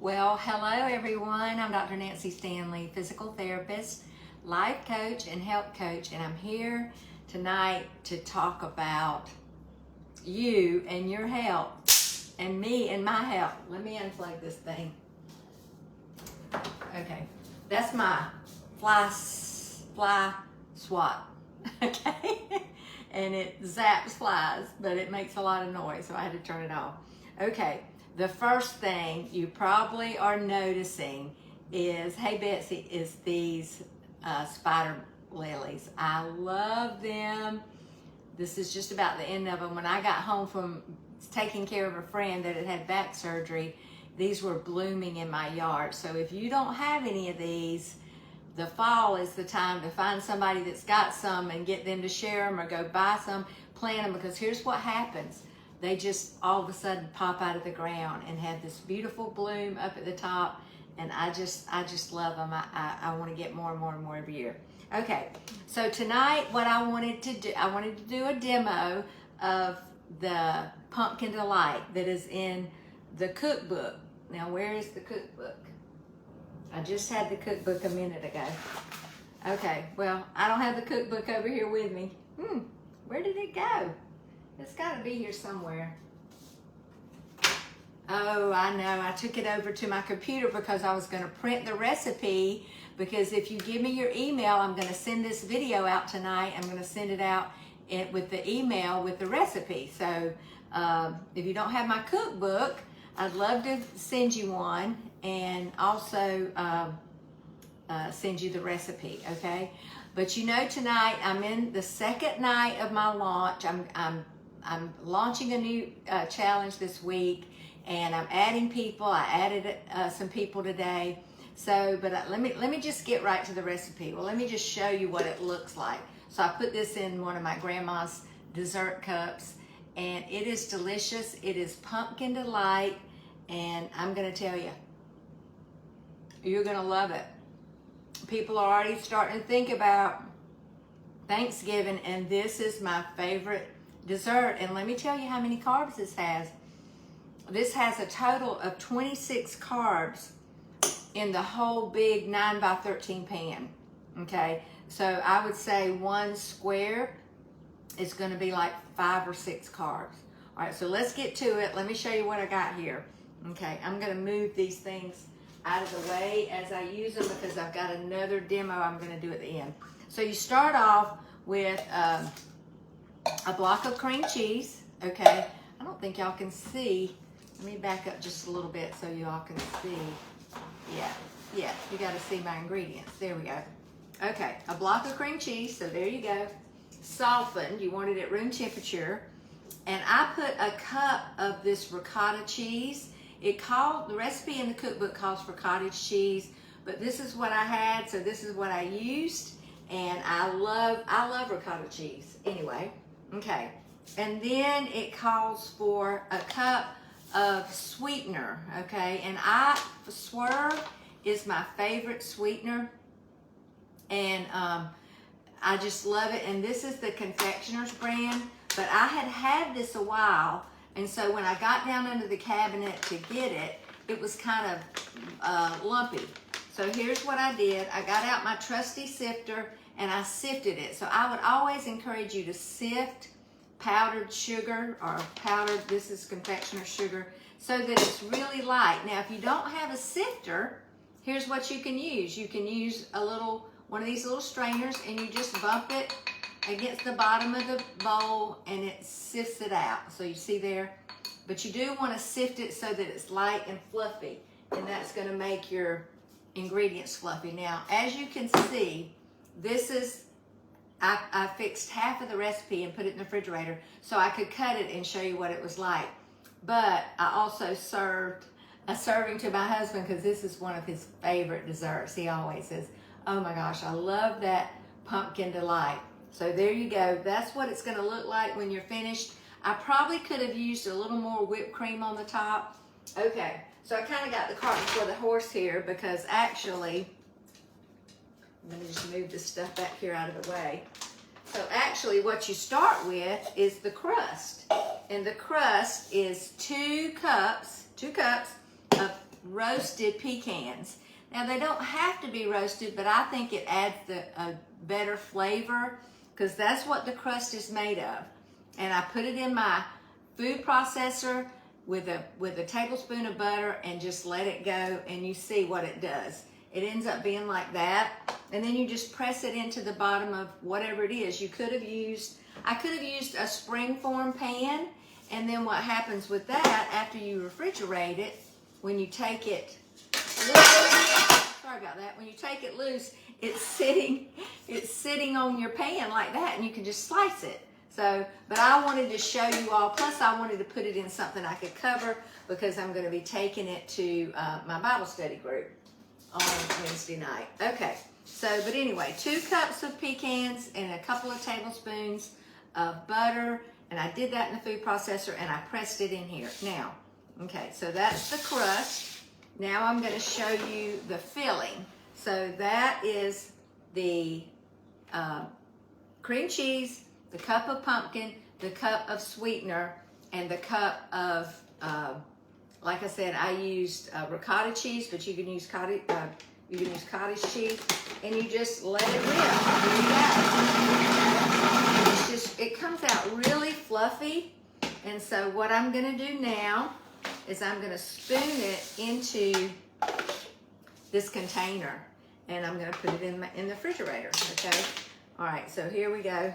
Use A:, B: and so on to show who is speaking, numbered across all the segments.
A: Well, hello everyone. I'm Dr. Nancy Stanley, physical therapist, life coach, and health coach, and I'm here tonight to talk about you and your health, and me and my health. Let me unplug this thing. Okay, that's my fly swat. Okay, and it zaps flies, but it makes a lot of noise, so I had to turn it off. Okay. The first thing you probably are noticing is, hey Betsy, is these spider lilies. I love them. This is just about the end of them. When I got home from taking care of a friend that had back surgery, these were blooming in my yard. So if you don't have any of these, the fall is the time to find somebody that's got some and get them to share them or go buy some, plant them, because here's what happens. They just all of a sudden pop out of the ground and have this beautiful bloom up at the top, and I just love them. I want to get more and more and more every year. Okay, so tonight what I wanted to do a demo of the Pumpkin Delight that is in the cookbook. Now, where is the cookbook? I just had the cookbook a minute ago. Okay, well, I don't have the cookbook over here with me. Where did it go? It's got to be here somewhere. Oh, I know. I took it over to my computer because I was going to print the recipe, because if you give me your email, I'm going to send this video out tonight. I'm going to send it out with the email with the recipe. So if you don't have my cookbook, I'd love to send you one, and also send you the recipe, okay? But you know, tonight I'm in the second night of my launch. I'm launching a new challenge this week, and I'm adding people. I added some people today. So, but let me just get right to the recipe. Well, let me just show you what it looks like. So I put this in one of my grandma's dessert cups, and it is delicious. It is Pumpkin Delight, and I'm gonna tell you, you're gonna love it. People are already starting to think about Thanksgiving, and this is my favorite dessert. And let me tell you how many carbs this has. This has a total of 26 carbs in the whole big 9x13 pan. Okay, so I would say one square is going to be like 5 or 6 carbs. All right, so let's get to it. Let me show you what I got here. Okay, I'm going to move these things out of the way as I use them, because I've got another demo I'm going to do at the end. So you start off with a block of cream cheese, okay? I don't think y'all can see. Let me back up just a little bit so y'all can see. Yeah, you got to see my ingredients. There we go. Okay, a block of cream cheese, so there you go. Softened, you want it at room temperature. And I put a cup of this ricotta cheese. The recipe in the cookbook calls for cottage cheese, but this is what I had, so this is what I used, and I love ricotta cheese. Anyway, okay, and then it calls for a cup of sweetener, okay, and Swerve is my favorite sweetener, and I just love it. And this is the confectioner's brand, but I had this a while. And so when I got down under the cabinet to get it, it was kind of lumpy. So here's what I did. I got out my trusty sifter and I sifted it. So I would always encourage you to sift powdered sugar or this is confectioner sugar, so that it's really light. Now, if you don't have a sifter, here's what you can use. You can use one of these little strainers, and you just bump it against the bottom of the bowl and it sifts it out. So you see there, but you do want to sift it so that it's light and fluffy, and that's going to make your ingredients fluffy. Now, as you can see, this is, I fixed half of the recipe and put it in the refrigerator so I could cut it and show you what it was like. But I also served a serving to my husband, because this is one of his favorite desserts. He always says, oh my gosh, I love that Pumpkin Delight. So there you go. That's what it's going to look like when you're finished. I probably could have used a little more whipped cream on the top. Okay, so I kind of got the cart before the horse here, because actually, let me just move this stuff back here out of the way. So actually what you start with is the crust. And the crust is 2 cups of roasted pecans. Now they don't have to be roasted, but I think it adds a better flavor because that's what the crust is made of. And I put it in my food processor with a tablespoon of butter and just let it go, and you see what it does. It ends up being like that, and then you just press it into the bottom of whatever it is. I could have used a springform pan, and then what happens with that after you refrigerate it, when you take it loose, sorry about that, when you take it loose, it's sitting on your pan like that, and you can just slice it. So, but I wanted to show you all, plus I wanted to put it in something I could cover because I'm going to be taking it to my Bible study group on Wednesday night. Okay, so, but anyway, 2 cups of pecans and a couple of tablespoons of butter, and I did that in the food processor, and I pressed it in here. Now, okay, so that's the crust. Now I'm going to show you the filling. So that is the cream cheese, the cup of pumpkin, the cup of sweetener, and the cup of, like I said, I used ricotta cheese, but you can use cottage cheese, and you just let it rip. There you go. It comes out really fluffy, and so what I'm going to do now is I'm going to spoon it into this container, and I'm going to put it in the refrigerator. Okay. All right. So here we go.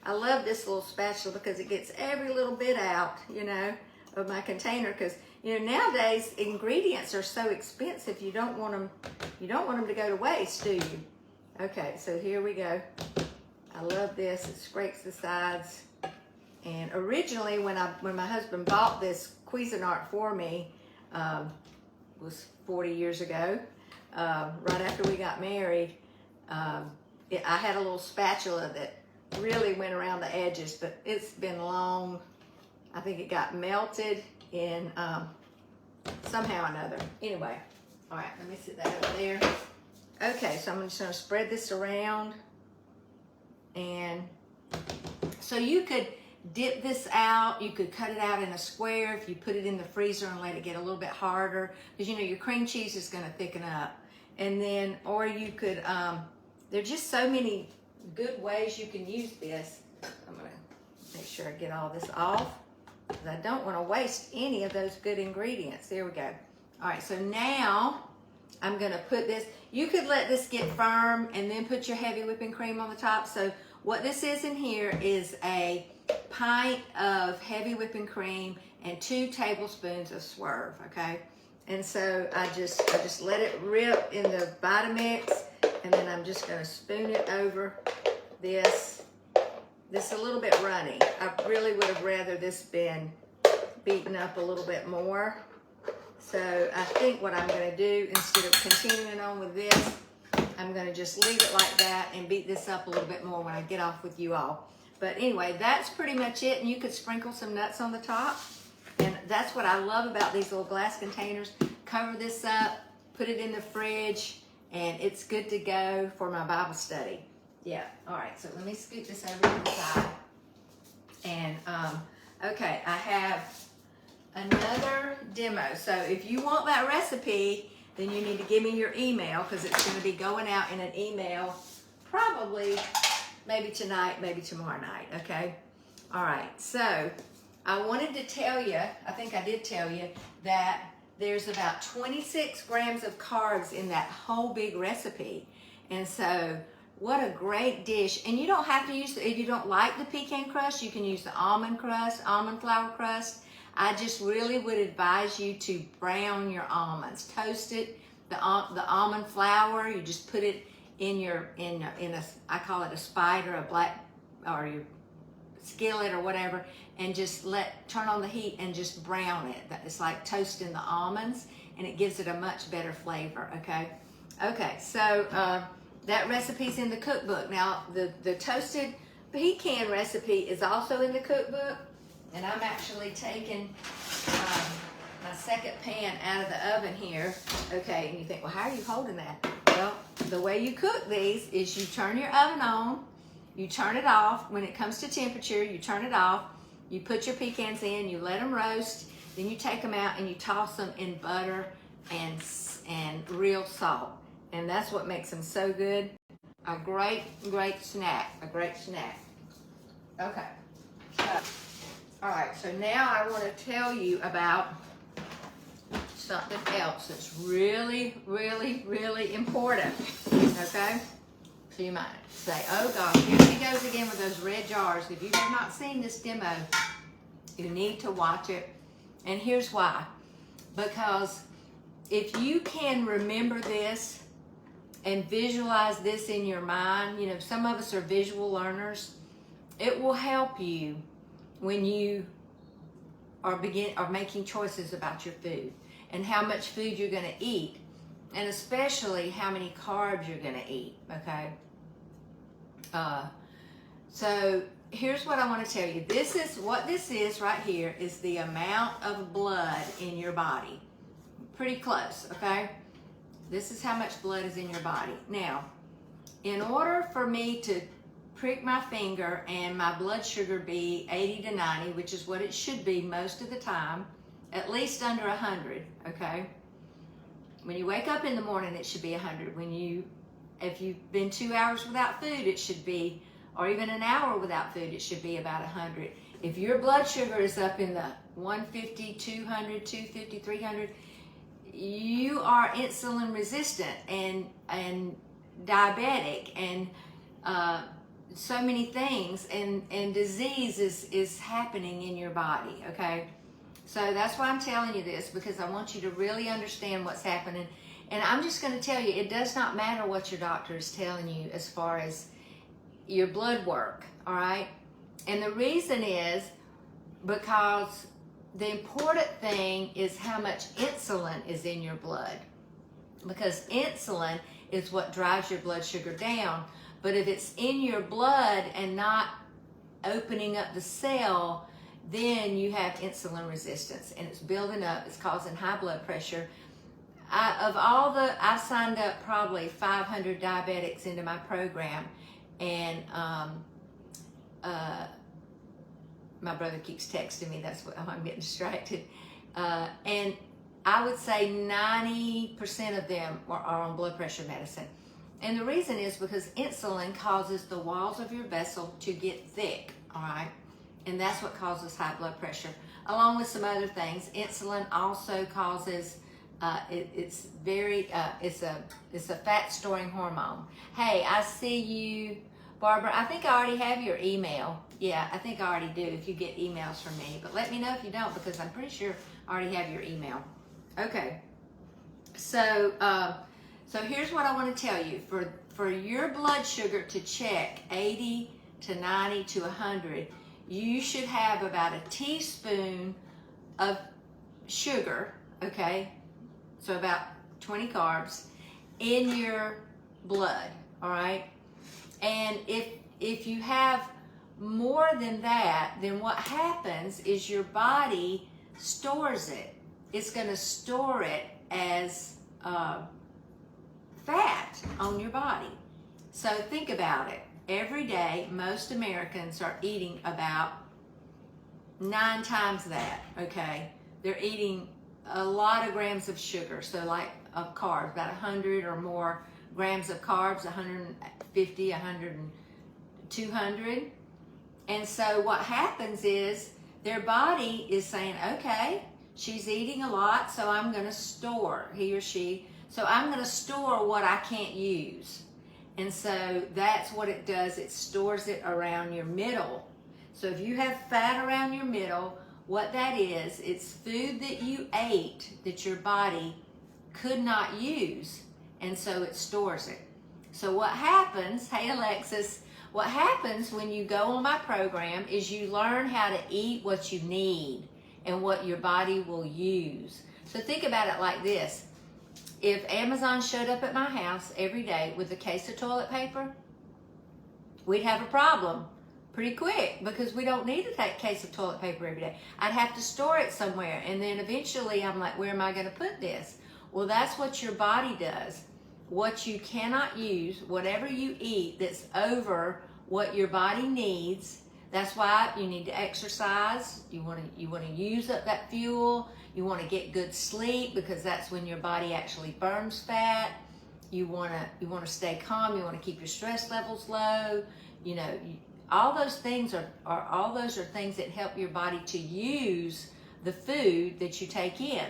A: I love this little spatula because it gets every little bit out, of my container, because, nowadays ingredients are so expensive, you don't want them to go to waste, do you? Okay, so here we go. I love this. It scrapes the sides. And originally when my husband bought this Cuisinart for me, was 40 years ago, right after we got married, I had a little spatula that really went around the edges, but it's been long. I think it got melted in somehow or another. Anyway, all right, let me sit that over there. Okay, so I'm just going to spread this around, and so you could dip this out. You could cut it out in a square if you put it in the freezer and let it get a little bit harder, because your cream cheese is going to thicken up. And then, or you could, there's just so many good ways you can use this. I'm going to make sure I get all this off, because I don't want to waste any of those good ingredients. There we go. All right, so now I'm going to put this. You could let this get firm and then put your heavy whipping cream on the top. So what this is in here is a pint of heavy whipping cream and 2 tablespoons of Swerve, okay? And so I just let it rip in the Vitamix, and then I'm just going to spoon it over this. This is a little bit runny. I really would have rather this been beaten up a little bit more. So I think what I'm going to do, instead of continuing on with this, I'm going to just leave it like that and beat this up a little bit more when I get off with you all. But anyway, that's pretty much it. And you could sprinkle some nuts on the top. And that's what I love about these little glass containers. Cover this up, put it in the fridge, and it's good to go for my Bible study. Yeah, all right, so let me scoot this over to the side. And, okay, I have another demo. So if you want that recipe, then you need to give me your email, because it's going to be going out in an email probably maybe tonight, maybe tomorrow night, okay? All right, so I wanted to tell you, I think I did tell you, that there's about 26 grams of carbs in that whole big recipe. And so what a great dish. And you don't have to use, if you don't like the pecan crust, you can use the almond crust, almond flour crust. I just really would advise you to brown your almonds. Toast it, the almond flour, you just put it in a I call it a spite or a black, or your skillet or whatever, and just turn on the heat and just brown it. It's like toasting the almonds, and it gives it a much better flavor, okay? Okay, so that recipe's in the cookbook. Now, the toasted pecan recipe is also in the cookbook, and I'm actually taking my second pan out of the oven here. Okay, and you think, well, how are you holding that? Well, the way you cook these is you turn your oven on, you turn it off. When it comes to temperature, you turn it off, you put your pecans in, you let them roast, then you take them out and you toss them in butter and real salt. And that's what makes them so good. A great snack, Okay, so, all right, so now I want to tell you about something else that's really, really, really important, okay? So you might say, oh gosh, here she goes again with those red jars. If you have not seen this demo, you need to watch it. And here's why. Because if you can remember this and visualize this in your mind, you know, some of us are visual learners, it will help you when you are making choices about your food and how much food you're going to eat, and especially how many carbs you're going to eat, okay? So here's what I want to tell you. This is right here is the amount of blood in your body. Pretty close, okay? This is how much blood is in your body. Now, in order for me to prick my finger and my blood sugar be 80 to 90, which is what it should be most of the time, at least under 100, okay? When you wake up in the morning, it should be 100. If you've been 2 hours without food, it should be, or even an hour without food, it should be about 100. If your blood sugar is up in the 150, 200, 250, 300, you are insulin resistant and diabetic and so many things, and disease is happening in your body, okay? So that's why I'm telling you this, because I want you to really understand what's happening. And I'm just going to tell you, it does not matter what your doctor is telling you as far as your blood work, all right? And the reason is because the important thing is how much insulin is in your blood, because insulin is what drives your blood sugar down. But if it's in your blood and not opening up the cell, then you have insulin resistance and it's building up, it's causing high blood pressure. I've signed up probably 500 diabetics into my program, and my brother keeps texting me, that's what I'm getting distracted. And I would say 90% of them are on blood pressure medicine. And the reason is because insulin causes the walls of your vessel to get thick, all right? And that's what causes high blood pressure, along with some other things. Insulin also causes, it's a fat storing hormone. Hey, I see you, Barbara. I think I already have your email. Yeah, I think I already do if you get emails from me. But let me know if you don't, because I'm pretty sure I already have your email. Okay. So here's what I want to tell you. For your blood sugar to check 80 to 90 to 100, you should have about a teaspoon of sugar, okay? So about 20 carbs in your blood, all right? And if you have more than that, then what happens is your body stores it. It's going to store it as fat on your body. So think about it. Every day, most Americans are eating about 9 times that, okay? They're eating a lot of grams of sugar, so like of carbs, about 100 or more grams of carbs, 150, 100, 200. And so what happens is their body is saying, okay, she's eating a lot, so I'm going to store, he or she, so I'm going to store what I can't use. And so that's what it does. It stores it around your middle. So if you have fat around your middle, what that is, it's food that you ate that your body could not use, and so it stores it. So what happens, hey Alexis, what happens when you go on my program is you learn how to eat what you need and what your body will use. So think about it like this. If Amazon showed up at my house every day with a case of toilet paper, we'd have a problem pretty quick, because we don't need a case of toilet paper every day. I'd have to store it somewhere, and then eventually I'm like, where am I going to put this? Well, that's what your body does. What you cannot use, whatever you eat that's over what your body needs, That's why you need to exercise. You want to use up that fuel. You want to get good sleep, because that's when your body actually burns fat. You want to stay calm. You want to keep your stress levels low. You know, all those things are things that help your body to use the food that you take in.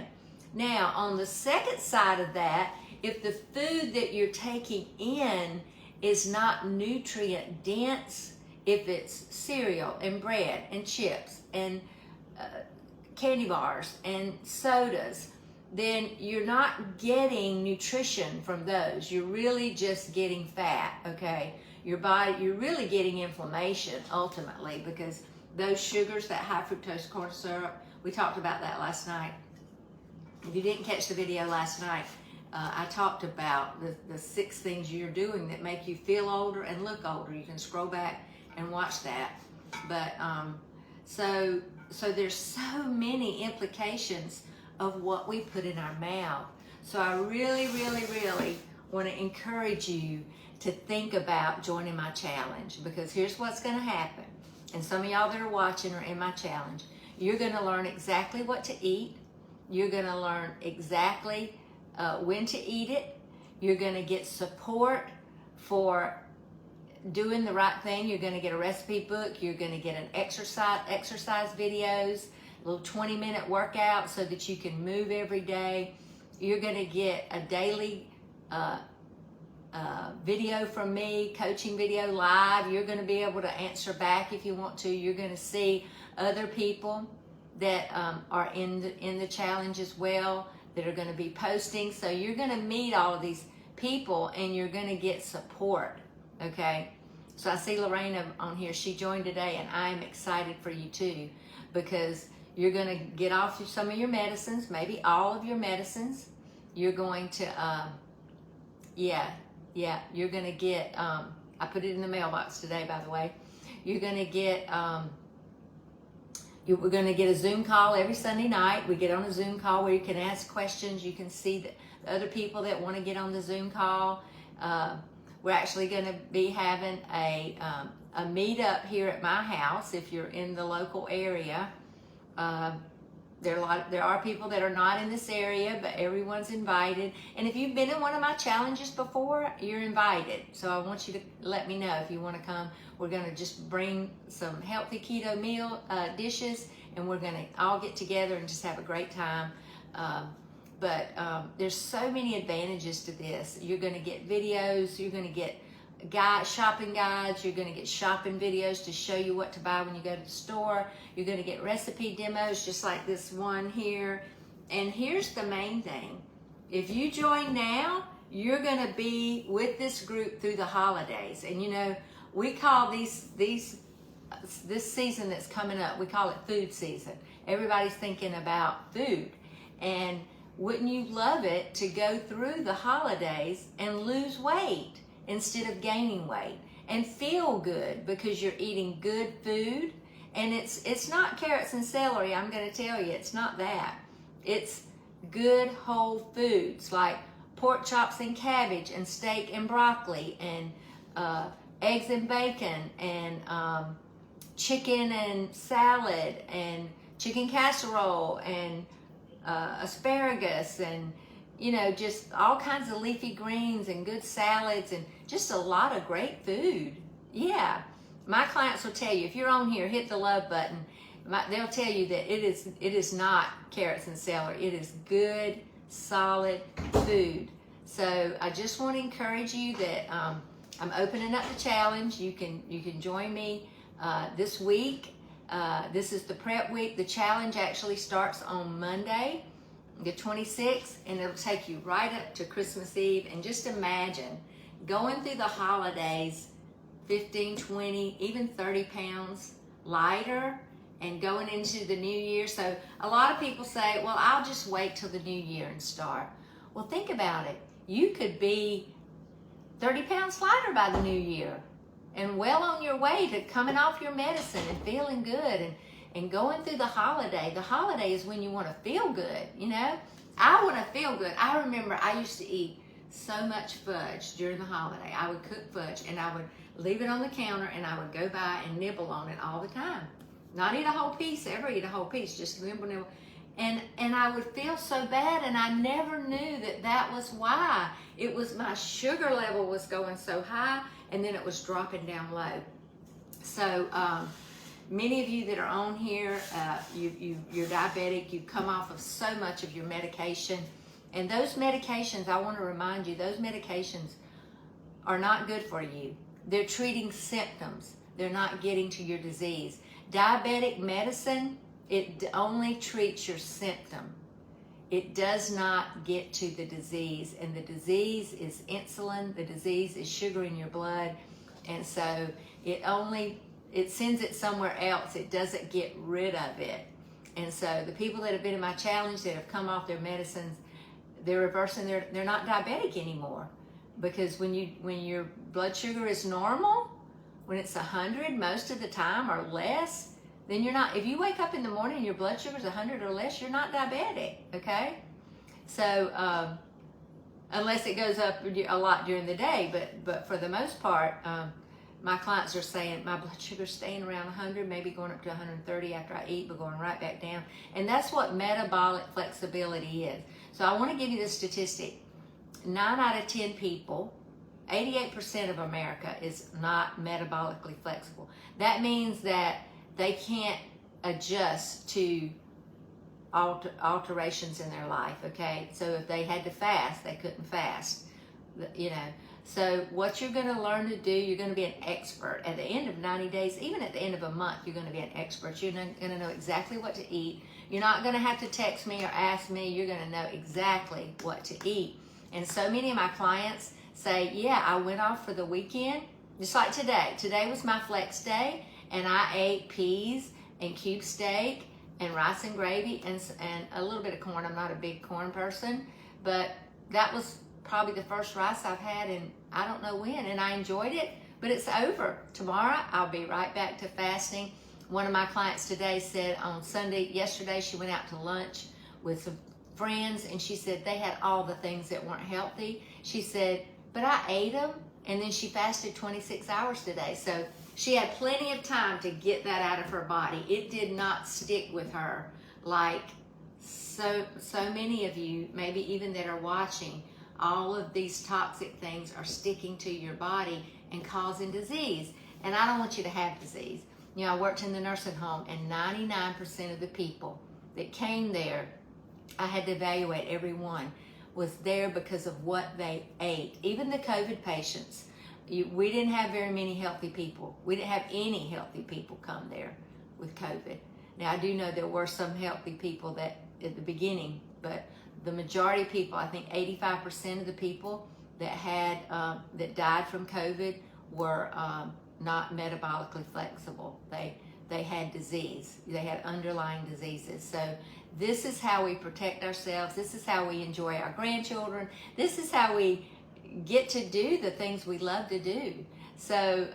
A: Now, on the second side of that, if the food that you're taking in is not nutrient dense, if it's cereal and bread and chips and candy bars and sodas, then you're not getting nutrition from those. You're really just getting fat, okay? Your body, you're really getting inflammation ultimately, because those sugars, that high fructose corn syrup, we talked about that last night. If you didn't catch the video last night, I talked about the 6 things you're doing that make you feel older and look older. You can scroll back and watch that. But so there's so many implications of what we put in our mouth. So I really, really, really want to encourage you to think about joining my challenge, because here's what's going to happen. And some of y'all that are watching are in my challenge. You're going to learn exactly what to eat. You're going to learn exactly when to eat it. You're going to get support for doing the right thing. You're going to get a recipe book. You're going to get an exercise videos, a little 20-minute workout so that you can move every day. You're going to get a daily video from me, coaching video live. You're going to be able to answer back if you want to. You're going to see other people that are in the challenge as well, that are going to be posting. So you're going to meet all of these people and you're going to get support, okay? So I see Lorena on here. She joined today, and I'm excited for you too, because you're going to get off some of your medicines, maybe all of your medicines. You're going to, you're going to get, I put it in the mailbox today, by the way. You're going to get, we're going to get a Zoom call every Sunday night. We get on a Zoom call where you can ask questions. You can see the other people that want to get on the Zoom call. We're actually going to be having a meetup here at my house if you're in the local area. There are people that are not in this area, but everyone's invited. And if you've been in one of my challenges before, you're invited. So I want you to let me know if you want to come. We're going to just bring some healthy keto meal dishes, and we're going to all get together and just have a great time. But there's so many advantages to this. You're going to get videos. You're going to get shopping guides. You're going to get shopping videos to show you what to buy when you go to the store. You're going to get recipe demos just like this one here. And here's the main thing. If you join now, you're going to be with this group through the holidays. And you know, we call this season that's coming up, we call it food season. Everybody's thinking about food. And wouldn't you love it to go through the holidays and lose weight instead of gaining weight, and feel good because you're eating good food? And it's not carrots and celery, I'm going to tell you, it's not that. It's good whole foods like pork chops and cabbage and steak and broccoli and eggs and bacon and chicken and salad and chicken casserole and asparagus and, you know, just all kinds of leafy greens and good salads and just a lot of great food. Yeah, my clients will tell you, if you're on here, hit the love button. They'll tell you that it is not carrots and celery. It is good, solid food. So I just want to encourage you that I'm opening up the challenge. You can join me this week. This is the prep week. The challenge actually starts on Monday, the 26th, and it'll take you right up to Christmas Eve. And just imagine going through the holidays 15, 20, even 30 pounds lighter and going into the new year. So a lot of people say, well, I'll just wait till the new year and start. Well, think about it. You could be 30 pounds lighter by the new year and well on your way to coming off your medicine and feeling good and going through the holiday. The holiday is when you want to feel good, you know? I want to feel good. I remember I used to eat so much fudge during the holiday. I would cook fudge and I would leave it on the counter, and I would go by and nibble on it all the time. Not eat a whole piece, ever eat a whole piece, just nibble. And I would feel so bad, and I never knew that was why. It was my sugar level was going so high, and then it was dropping down low. So many of you that are on here, you're diabetic, you've come off of so much of your medication. And those medications, I want to remind you, those medications are not good for you. They're treating symptoms. They're not getting to your disease. Diabetic medicine, it only treats your symptom. It does not get to the disease. And the disease is insulin. The disease is sugar in your blood. And so it sends it somewhere else. It doesn't get rid of it. And so the people that have been in my challenge that have come off their medicines, they're reversing they're not diabetic anymore. Because when your blood sugar is normal, when it's 100 most of the time or less, then you're not. If you wake up in the morning and your blood sugar is 100 or less, you're not diabetic, okay? So unless it goes up a lot during the day, but for the most part, my clients are saying my blood sugar's staying around 100, maybe going up to 130 after I eat, but going right back down. And that's what metabolic flexibility is. So I want to give you this statistic. 9 out of 10 people, 88% of America is not metabolically flexible. That means that they can't adjust to alterations in their life, okay? So if they had to fast, they couldn't fast, you know. So what you're going to learn to do, you're going to be an expert. At the end of 90 days, even at the end of a month, you're going to be an expert. You're going to know exactly what to eat. You're not going to have to text me or ask me. You're going to know exactly what to eat. And so many of my clients say, yeah, I went off for the weekend, just like today. Today was my flex day, and I ate peas and cube steak and rice and gravy and a little bit of corn. I'm not a big corn person, but that was probably the first rice I've had in I don't know when, and I enjoyed it, but it's over. Tomorrow, I'll be right back to fasting. One of my clients today said on yesterday, she went out to lunch with some friends, and she said they had all the things that weren't healthy. She said, but I ate them, and then she fasted 26 hours today. So she had plenty of time to get that out of her body. It did not stick with her like so many of you, maybe even that are watching. All of these toxic things are sticking to your body and causing disease. And I don't want you to have disease. You know, I worked in the nursing home, and 99% of the people that came there, I had to evaluate every one, was there because of what they ate. Even the COVID patients, we didn't have very many healthy people. We didn't have any healthy people come there with COVID. Now, I do know there were some healthy people that at the beginning, but the majority of people, I think 85% of the people that had that died from COVID were not metabolically flexible. They had disease. They had underlying diseases. So this is how we protect ourselves. This is how we enjoy our grandchildren. This is how we get to do the things we love to do. So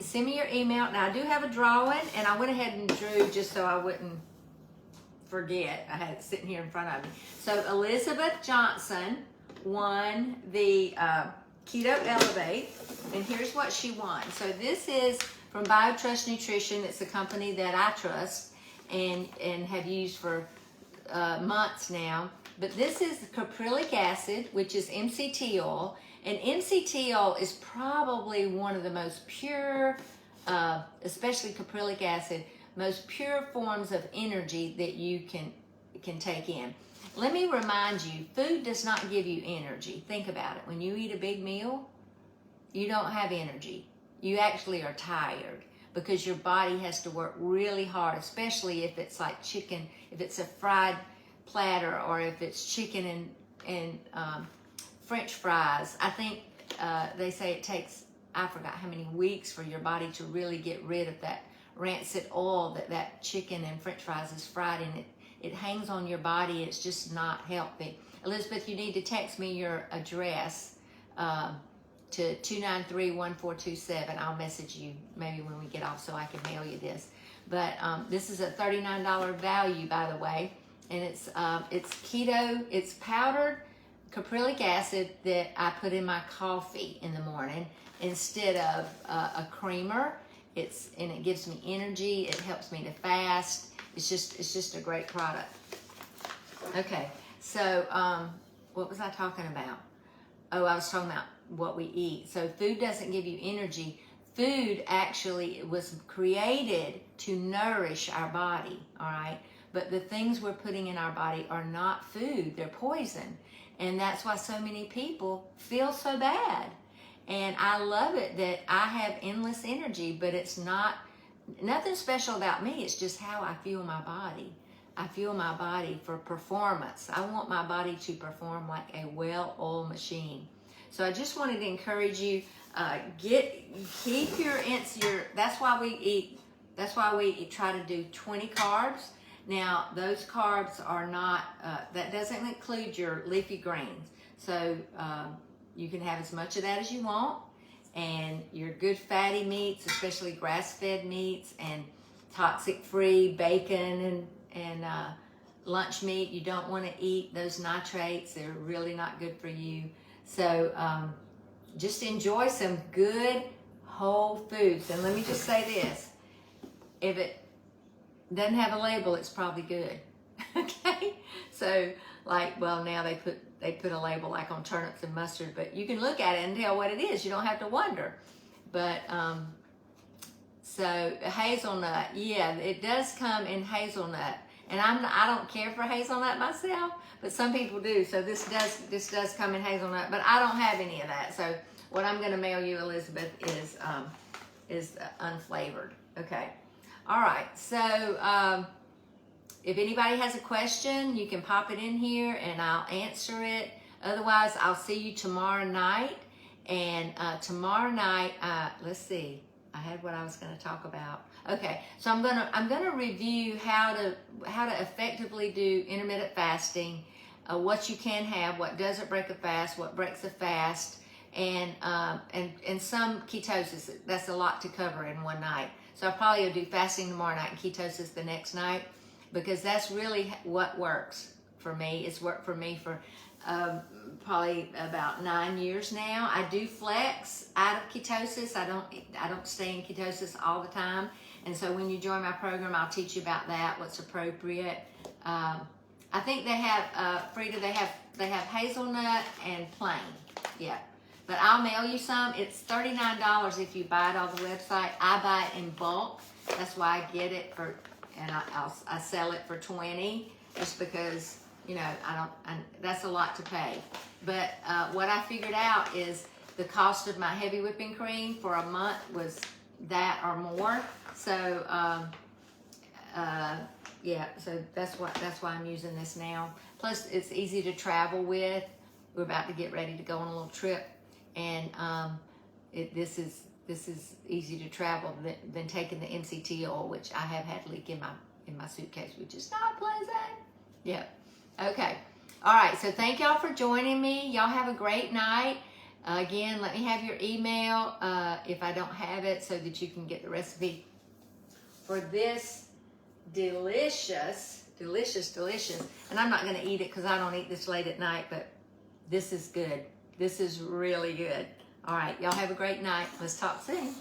A: send me your email. Now I do have a drawing, and I went ahead and drew just so I wouldn't forget. I had it sitting here in front of me. So Elizabeth Johnson won the Keto Elevate, and here's what she won. So this is from BioTrust Nutrition. It's a company that I trust and have used for months now. But this is caprylic acid, which is MCT oil, and MCT oil is probably one of the most pure, especially caprylic acid, most pure forms of energy that you can take in. Let me remind you, food does not give you energy. Think about it. When you eat a big meal, you don't have energy. You actually are tired because your body has to work really hard, especially if it's like chicken, if it's a fried platter, or if it's chicken and French fries. I think they say it takes, I forgot how many weeks for your body to really get rid of that rancid oil that chicken and French fries is fried in. It hangs on your body. It's just not healthy. Elizabeth, you need to text me your address to 293-1427. I'll message you maybe when we get off so I can mail you this. But this is a $39 value, by the way, and it's keto. It's powdered caprylic acid that I put in my coffee in the morning instead of a creamer. And it gives me energy. It helps me to fast. It's just a great product. Okay, so what was I talking about? Oh, I was talking about what we eat. So food doesn't give you energy. Food actually was created to nourish our body, all right? But the things we're putting in our body are not food, they're poison. And that's why so many people feel so bad. And I love it that I have endless energy, but it's nothing special about me. It's just how I feel my body. I feel my body for performance. I want my body to perform like a well-oiled machine. So I just wanted to encourage you, keep your, that's why we try to do 20 carbs. Now, those carbs are not, that doesn't include your leafy greens. So you can have as much of that as you want. And your good fatty meats, especially grass-fed meats and toxic-free bacon and lunch meat, you don't want to eat those nitrates. They're really not good for you. So just enjoy some good whole foods. And let me just say this. If it doesn't have a label, it's probably good. Okay? So now they put a label like on turnips and mustard, but you can look at it and tell what it is. You don't have to wonder. But so hazelnut, yeah, it does come in hazelnut. And I don't care for hazelnut myself, but some people do. So this does come in hazelnut, but I don't have any of that. So what I'm going to mail you, Elizabeth, is unflavored. Okay. All right. So if anybody has a question, you can pop it in here and I'll answer it. Otherwise, I'll see you tomorrow night. And tomorrow night, let's see. I had what I was going to talk about. Okay, so I'm gonna review how to effectively do intermittent fasting, what you can have, what doesn't break a fast, what breaks a fast, and some ketosis. That's a lot to cover in one night. So I'll probably do fasting tomorrow night and ketosis the next night, because that's really what works for me. It's worked for me for probably about 9 years now. I do flex out of ketosis. I don't stay in ketosis all the time. And so when you join my program, I'll teach you about that, what's appropriate. I think they have, Frida, they have hazelnut and plain. Yeah. But I'll mail you some. It's $39 if you buy it on the website. I buy it in bulk. That's why I get it and I sell it for $20, just because, that's a lot to pay. But what I figured out is the cost of my heavy whipping cream for a month was that or more. So yeah, so that's why I'm using this now. Plus, it's easy to travel with. We're about to get ready to go on a little trip, and this is easy to travel than taking the Mct oil, which I have had leak in my suitcase, which is not pleasant. Yeah. Okay. All right. So thank y'all for joining me. Y'all have a great night. Again, let me have your email if I don't have it, so that you can get the recipe for this delicious, and I'm not going to eat it because I don't eat this late at night, but this is good. This is really good. All right. Y'all have a great night. Let's talk soon.